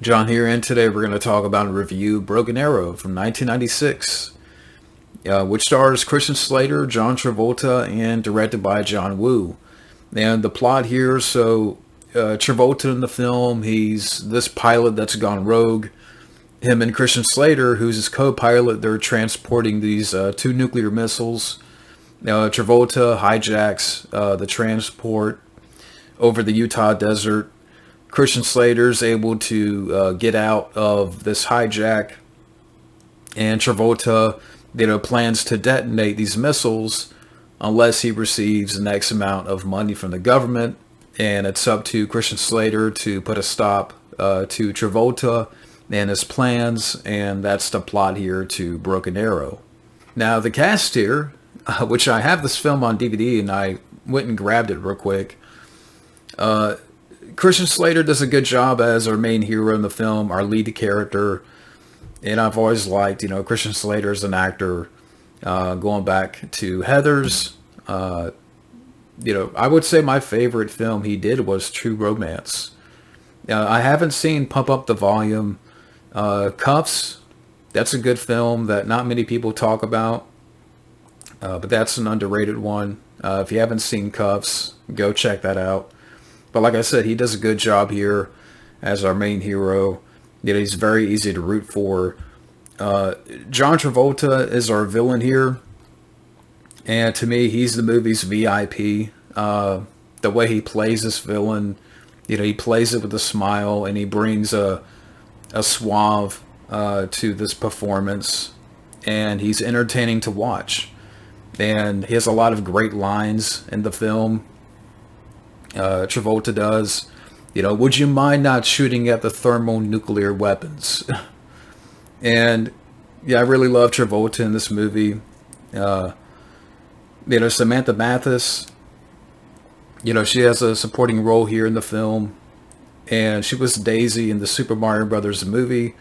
John here, and today we're going to talk about and review Broken Arrow from 1996, which stars Christian Slater, John Travolta, and directed by John Woo. And the plot here, Travolta in the film, he's this pilot that's gone rogue. Him and Christian Slater, who's his co-pilot, they're transporting these two nuclear missiles. Travolta hijacks the transport over the Utah desert. Christian Slater's able to get out of this hijack, and Travolta, plans to detonate these missiles unless he receives an X amount of money from the government. And it's up to Christian Slater to put a stop to Travolta and his plans, and that's the plot here to Broken Arrow. Now, the cast here, which I have this film on DVD, and I went and grabbed it real quick. Christian Slater does a good job as our main hero in the film, our lead character. And I've always liked, Christian Slater as an actor. Going back to Heathers, I would say my favorite film he did was True Romance. I haven't seen Pump Up the Volume. Cuffs, that's a good film that not many people talk about. But that's an underrated one. If you haven't seen Cuffs, go check that out. But like I said, he does a good job here as our main hero. He's very easy to root for. John Travolta is our villain here. And to me, he's the movie's VIP. The way he plays this villain, he plays it with a smile, and he brings a suave to this performance. And he's entertaining to watch. And he has a lot of great lines in the film. Travolta does. Would you mind not shooting at the thermonuclear weapons? And yeah, I really love Travolta in this movie. Samantha Mathis, she has a supporting role here in the film. And she was Daisy in the Super Mario Brothers movie.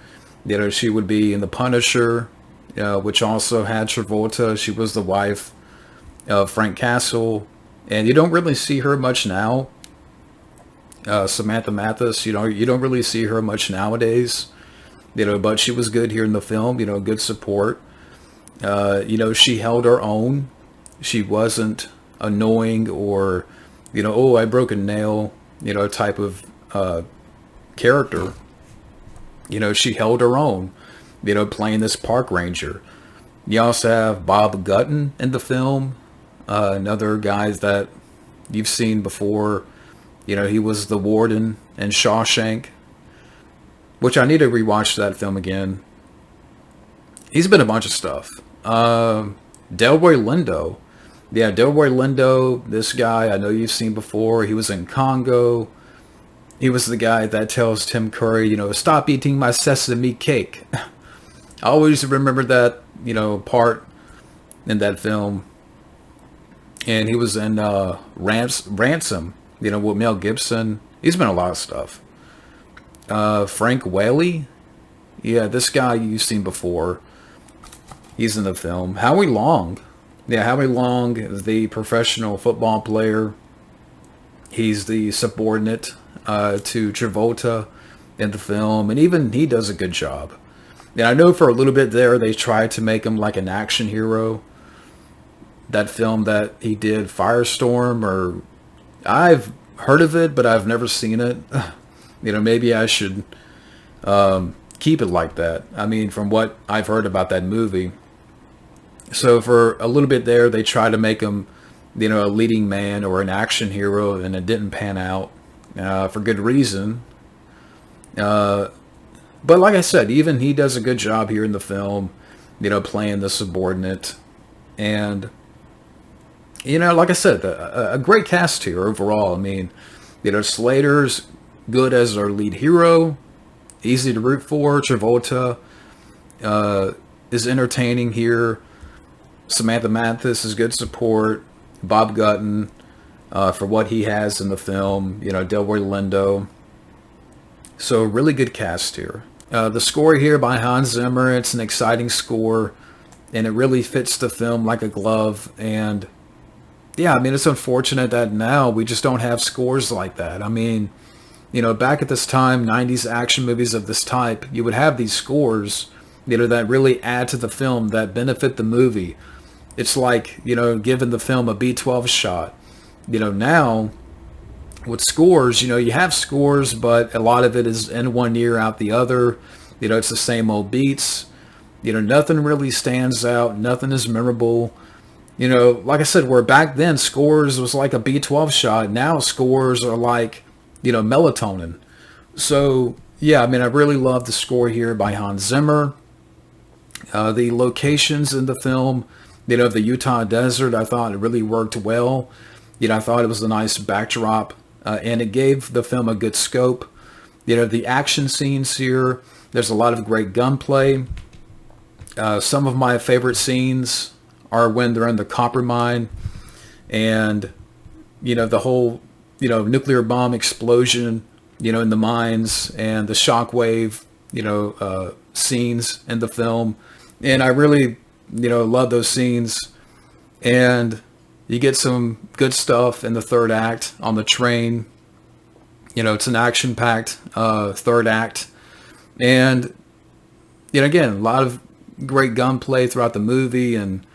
She would be in The Punisher, which also had Travolta. She was the wife of Frank Castle. And you don't really see her much now. Samantha Mathis, you don't really see her much nowadays. But she was good here in the film, good support. She held her own. She wasn't annoying or, oh, I broke a nail, type of character. She held her own, playing this park ranger. You also have Bob Gutton in the film. Another guy that you've seen before. He was the warden in Shawshank, which I need to rewatch that film again. He's been a bunch of stuff. Delroy Lindo. Yeah, Delroy Lindo, this guy I know you've seen before. He was in Congo. He was the guy that tells Tim Curry, stop eating my sesame cake. I always remember that, part in that film. And he was in Ransom, with Mel Gibson. He's been in a lot of stuff. Frank Whaley. Yeah, this guy you've seen before. He's in the film. Howie Long. Yeah, Howie Long is the professional football player. He's the subordinate to Travolta in the film. And even he does a good job. And I know for a little bit there, they tried to make him like an action hero. That film that he did, Firestorm, or I've heard of it, but I've never seen it. Maybe I should keep it like that. I mean, from what I've heard about that movie. So for a little bit there, they tried to make him, a leading man or an action hero, and it didn't pan out for good reason. But like I said, even he does a good job here in the film, playing the subordinate. And like I said, a great cast here overall. I mean, Slater's good as our lead hero, easy to root for. Travolta is entertaining here. Samantha Mathis is good support. Bob Gutton for what he has in the film. Delroy Lindo. So really good cast here. The score here by Hans Zimmer. It's an exciting score, and it really fits the film like a glove. And yeah, I mean, it's unfortunate that now we just don't have scores like that. I mean, back at this time, 90s action movies of this type, you would have these scores, that really add to the film, that benefit the movie. It's like, giving the film a B12 shot. Now, with scores, you have scores, but a lot of it is in one ear, out the other. It's the same old beats. Nothing really stands out. Nothing is memorable. Like I said, where back then scores was like a B12 shot. Now scores are like, melatonin. So, yeah, I really love the score here by Hans Zimmer. The locations in the film, the Utah desert, I thought it really worked well. I thought it was a nice backdrop, and it gave the film a good scope. The action scenes here, there's a lot of great gunplay. Some of my favorite scenes are when they're in the copper mine and, the whole, nuclear bomb explosion, in the mines, and the shockwave, scenes in the film. And I really, love those scenes. And you get some good stuff in the third act on the train. It's an action-packed third act. And, again, a lot of great gunplay throughout the movie, and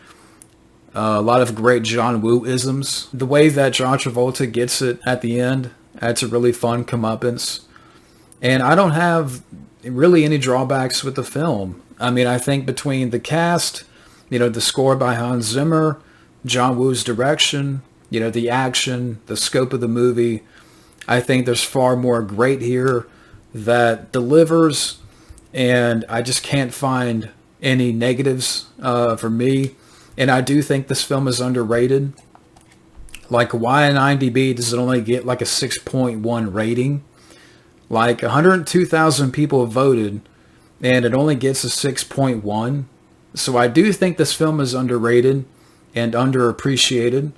a lot of great John Woo-isms. The way that John Travolta gets it at the end adds a really fun comeuppance. And I don't have really any drawbacks with the film. I think between the cast, the score by Hans Zimmer, John Woo's direction, the action, the scope of the movie, I think there's far more great here that delivers, and I just can't find any negatives for me. And I do think this film is underrated. Like, why on IMDb does it only get like a 6.1 rating? Like 102,000 people have voted, and it only gets a 6.1. So I do think this film is underrated and underappreciated.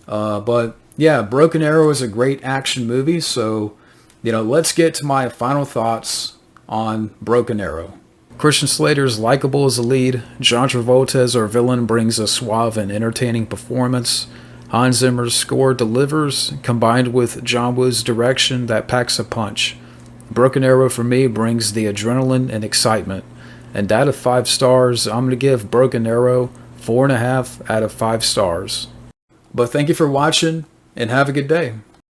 But yeah, Broken Arrow is a great action movie. So, let's get to my final thoughts on Broken Arrow. Christian Slater is likable as a lead. John Travolta as our villain brings a suave and entertaining performance. Hans Zimmer's score delivers, combined with John Woo's direction that packs a punch. Broken Arrow for me brings the adrenaline and excitement. And out of 5 stars, I'm going to give Broken Arrow 4.5 out of 5 stars. But thank you for watching, and have a good day.